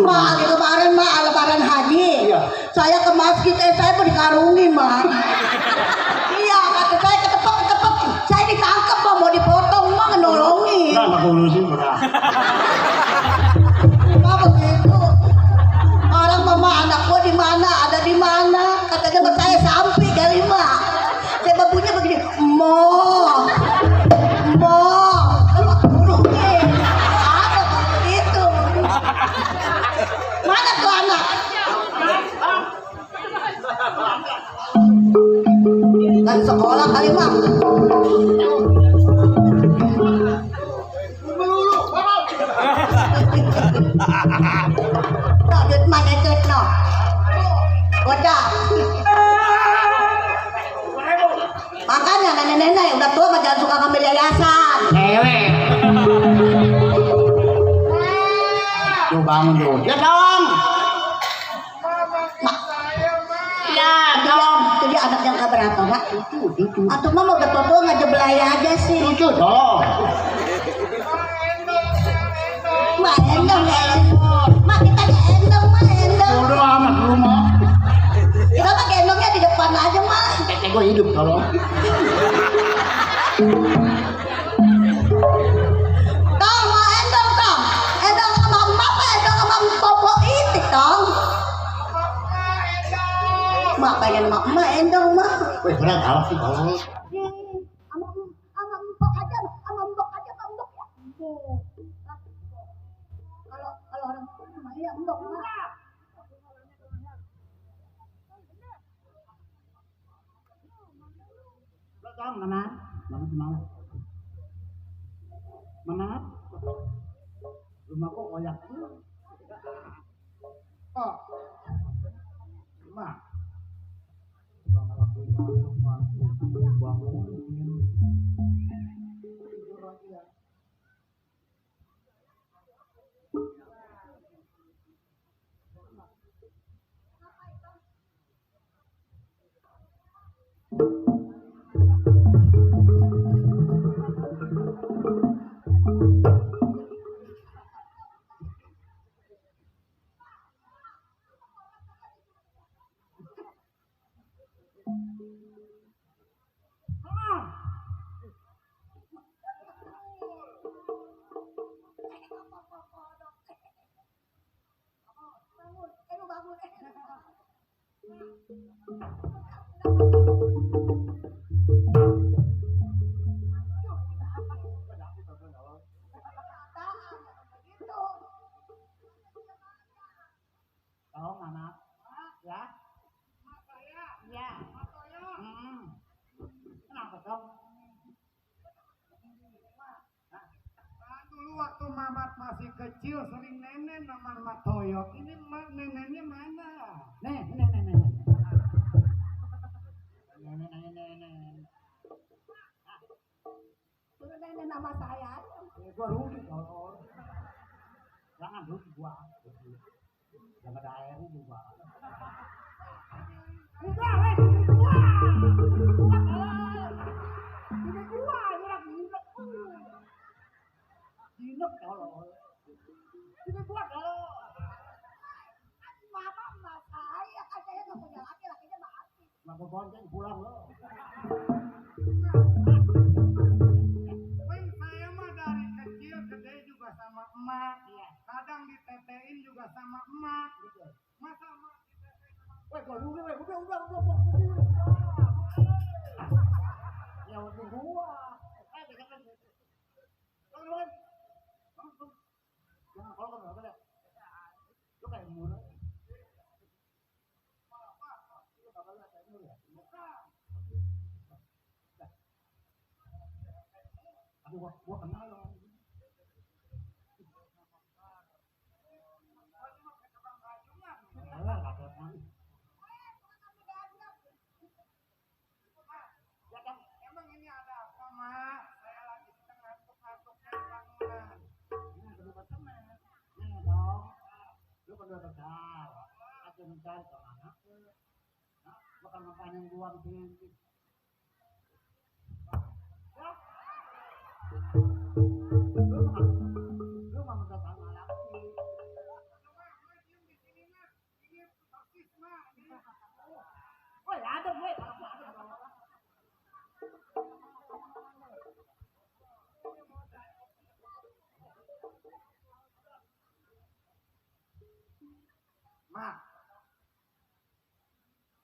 Ma, kemarin ma lebaran haji. Iya. Saya ke masjid, saya mau dikarungin ma. Iya, kata saya ketepek. Saya ditangkap ma, mau dipotong ma, ngenolongin. Nah, aku ngurusin berat. Ma begitu. Orang mama anak gua di mana? Ada di mana? Katanya sama saya sampai kali ma. Saya babunya begini, mo. Mana tuh anak? Kan sekolah kali mah. No, duit mana duit no? Wadah. Makanya nenek-nenek udah tua mah jangan suka ngambil yayasan. Tuh bangun tuh. Ya dong. Ya dong. Itu dia anak yang keberapa nak? Itu. Atau mama udah tua ngajak belaya aja sih. Itu dong. Ma endong ya. Ma kita endong. Udah amat rumah. Kita mah gendongnya di depan aja ma. Tete gue hidup tolong. Tong ma endong tong. Endong sama emak apa endong sama popo itu tong. Ma pengen sama emak endong ma. Wih berat alat sih tolong. Sama empok aja ma empok ya. Kalau orang tua mah iya empok ma. Mana? Rumah kok koyak tuh. Oh. Rumah. Tolong anak, ya. Mak saya. Ya. Mak saya. Kenapa dong? Dulu waktu Mamat masih kecil sering nenek nama Mak Toyok. Ini neneknya mana? Nenek. Nenek nama saya. Gua rugi kalau. Jangan rugi gua. Jangan ada air juga. Udah, Jinak kalau. Ini buat kalau mama mas saya kan saya nggak punya laki lakinya mati. Maka bonceng pulang lo. Saya mah dari kecil gede juga sama emak. Iya. Kadang ditetein juga sama emak. Gitu. Masa emak ditetein sama emak? Weh, udah. Ya udah gua. Jangan. Jangan kalau enggak boleh. Lu kayak murah. Lu bakal lihat kayak murah. Aduh, gua kenal lo. Emang ini ada apa, Mak? Saya lagi sedang ngantuk-ngantuknya di bangunan. Ini kedua teman. Ini dong. Lu kedua besar. Aku mencari sama anakku. Bukan ngapain gua di sini. Lu mau datang lagi. Mak,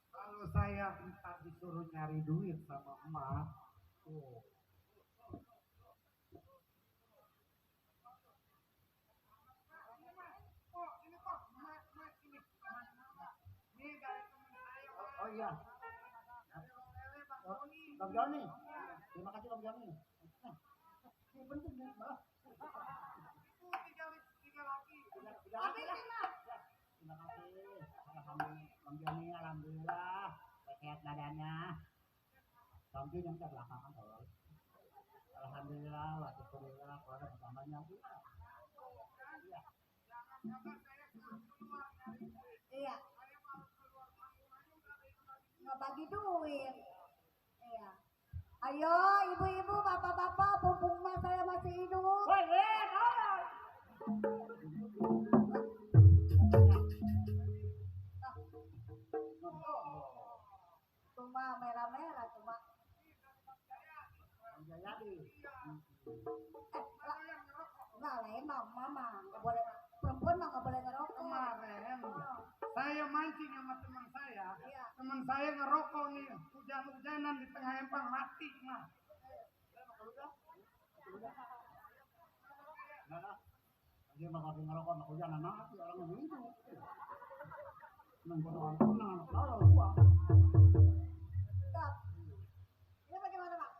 kalau saya minta disuruh nyari duit sama emak, tuh. Oh iya. Bang Joni. Terima kasih Bang Joni. Ini penting nih, Mbak. Itu tiga lagi. Tiga lagi lah. Terima kasih. Bang Joni, alhamdulillah. Sehat badannya. Bang Joni yang belakangan kalau. Alhamdulillah, alhamdulillah. Kalau pertamanya juga. Iya. Nggak bagi duit. Iya. Ayo ibu-ibu, bapak-bapak, pupuk mas saya masih hidup. Cuma merah-merah cuma. Enggak lah emang mama nggak boleh, perempuan mah nggak boleh ngerokok. Kemarin saya mancing sama teman saya. Iya. Teman saya ngerokok nih, hujan-hujanan di tengah empang mati mah. Dia mah kalau ngerokok mah hujanan mati orang begitu. Nunggu orang tenang, kalau gua. Stop. Ini bagaimana Pak?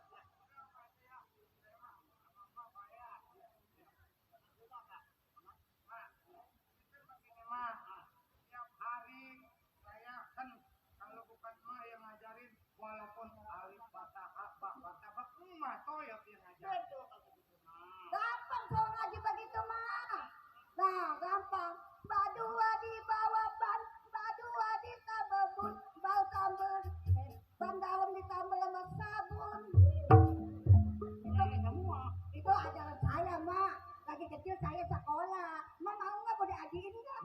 Tiap hari saya kan kalau bukan emak yang ngajarin, walaupun alif bata emak toyot yang ngajarin. Gampang soal ngaji begitu mah. Nah gampang. Badua di bawah ban, badua ditambah bun, bau tambah, ban dalam ditambah sama sabun. Itu ajaran saya mak. Lagi kecil saya sekolah. Mak mau nggak mau diajiin nggak?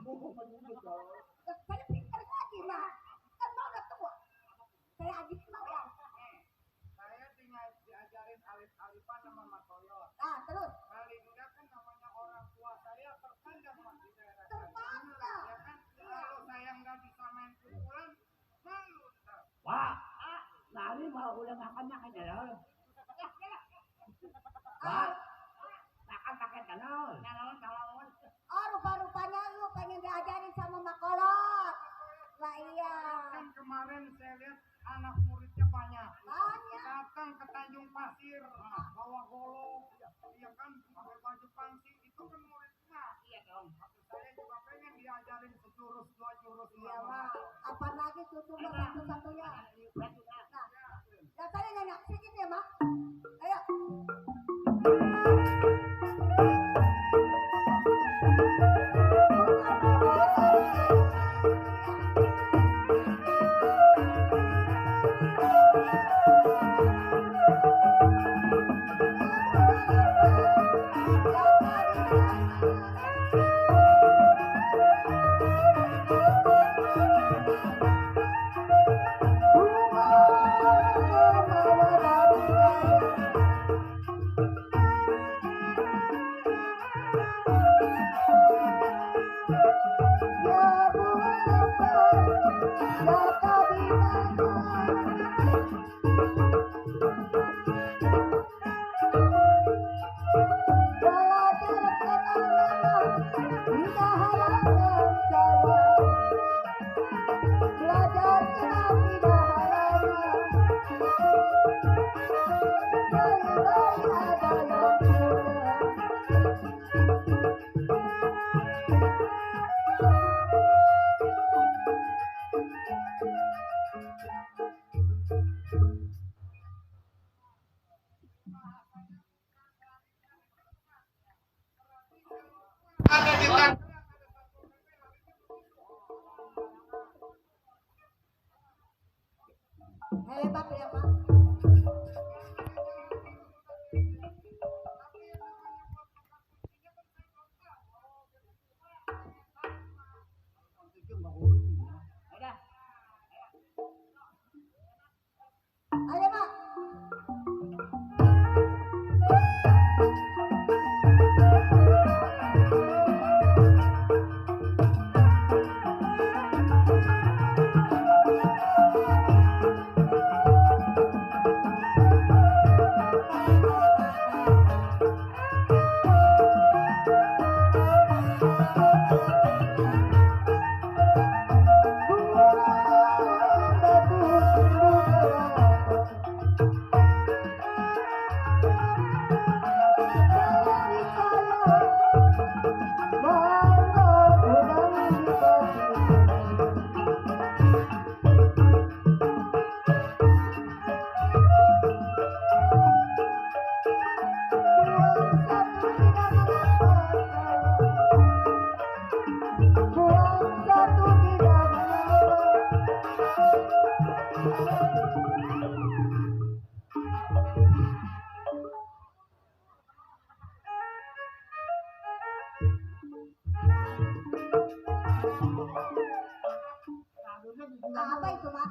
Saya pintar ngaji mak. Kan mau udah tua. Saya ajiin mau ya. Saya tinggal diajarin alif-alifan sama Mas Toyot. Nah terus. Paling enggak kan namanya orang tua saya terpandang Mas di daerah saya. Terpandang. Ya kan? Kalau saya nggak bisa main pukulan, malu ntar. Wah, nari mau udah makan ya loh. Wah, makan pakai telur. Oh rupa-rupanya lu pengen diajarin sama makolot. Lah iya. Kan kemarin saya lihat anak muridnya banyak. Banyak. Datang ke Tanjung Pasir, bawa golok, iya kan, pakai baju pangsi, itu kan muridnya. Iya dong. Saya juga pengen diajarin sejurus dua jurus. Iya mak. Apa lagi tutup mah satu-satunya. Nah, ya saya nanya sedikit ya mak. Ayo. Ada di tangan. Hebat ya mak. Ayo mak. Apa itu, Mak?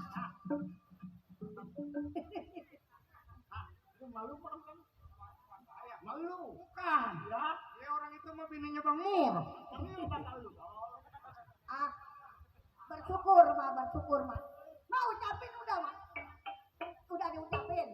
Lu malu bang kan? Malu. Bukan. Ya. Ya orang itu mah bininya Bang Mur. Ini bakal lu. Ah, bersyukur, Mak, bersyukur, Mak. Mau ucapin udah, Mak. Udah diucapin.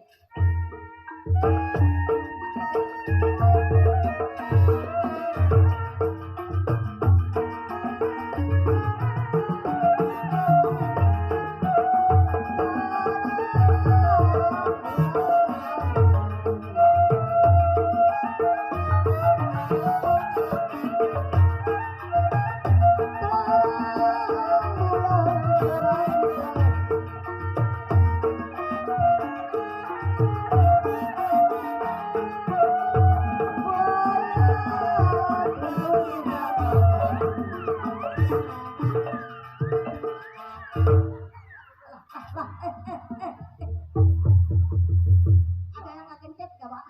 Ada yang nggak kencet gak, Pak?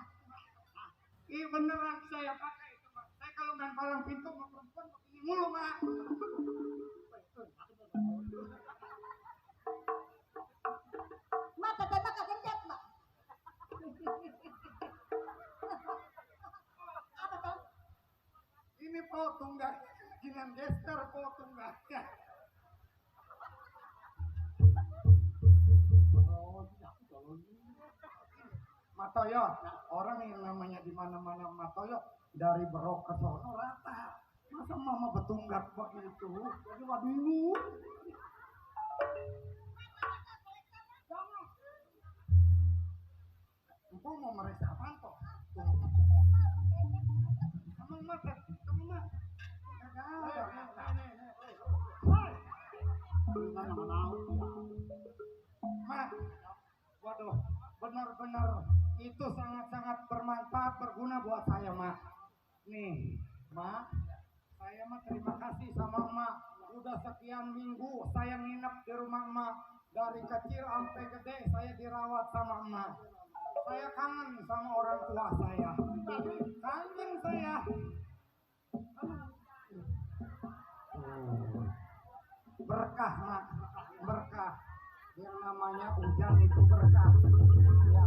Iya beneran saya pakai itu Pak. Saya kalau main palang pintu sama perempuan begini mulu Pak. Mak, tetep nggak kencet, Mak. Apa tuh? Ini potong nggak? Dengan gestar potong nggak? Matoyo, orang yang namanya di mana-mana Matoyo dari Berok ke sono rata. Masa mama betunggak begitu? Jadi wah bingung. Engkau mau meriksa apa toh? Emang mata, kamu mah. Mana mau. Mak, waduh, benar-benar itu sangat-sangat bermanfaat, berguna buat saya, Mak. Nih, Mak, saya mah terima kasih sama Mak. Udah sekian minggu saya nginep di rumah Mak. Dari kecil sampai gede saya dirawat sama Mak. Saya kangen sama orang tua saya. Kangen saya. Berkah, Mak. Berkah. Yang namanya hujan itu berkah. Ya.